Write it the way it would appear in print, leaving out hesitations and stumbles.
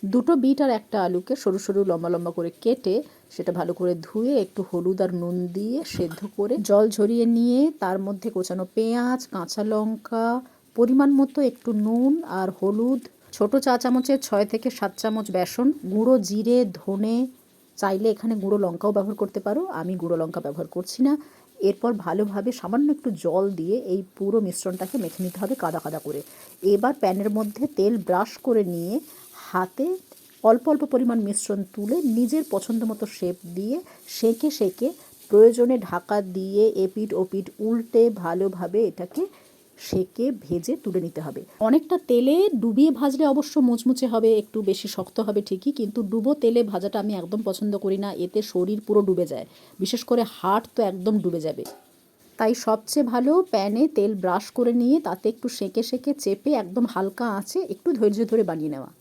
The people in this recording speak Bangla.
দুটো বিট আর একটা আলুকে সরু সরু লম্বা লম্বা করে কেটে সেটা ভালো করে ধুয়ে একটু হলুদ আর নুন দিয়ে সেদ্ধ করে জল ঝরিয়ে নিয়ে তার মধ্যে কোচানো পেঁয়াজ, কাঁচা লঙ্কা, পরিমাণ মতো একটু নুন আর হলুদ, ছোট চা চামচের 6 থেকে 7 চামচ বেসন, গুঁড়ো জিরে, ধনে, চাইলে এখানে গুঁড়ো লঙ্কাও ব্যবহার করতে পারো, আমি গুঁড়ো লঙ্কা ব্যবহার করছি না। এরপর ভালোভাবে সামান্য একটু জল দিয়ে এই পুরো মিশ্রণটাকে মেখে নিতে হবে কাদা কাদা করে। এবার প্যানের মধ্যে তেল ব্রাশ করে নিয়ে হাতে অল্প অল্প পরিমাণ মিশ্রণ তুলে নিজের পছন্দ মতো শেপ দিয়ে সেঁকে সেঁকে প্রয়োজনে ঢাকা দিয়ে এপিঠ ওপিঠ উল্টে ভালোভাবে এটাকে সেঁকে ভেজে তুলে নিতে হবে। অনেকটা তেলে ডুবিয়ে ভাজলে অবশ্য মুচমুচে হবে, একটু বেশি শক্ত হবে ঠিকই, কিন্তু ডুবো তেলে ভাজাটা আমি একদম পছন্দ করি না, এতে শরীর পুরো ডুবে যায়, বিশেষ করে হাড় তো একদম ডুবে যাবে। তাই সবচেয়ে ভালো প্যানে তেল ব্রাশ করে নিয়ে তাতে একটু সেঁকে সেঁকে চেপে একদম হালকা আঁচে একটু ধৈর্য ধরে বানিয়ে নেওয়া।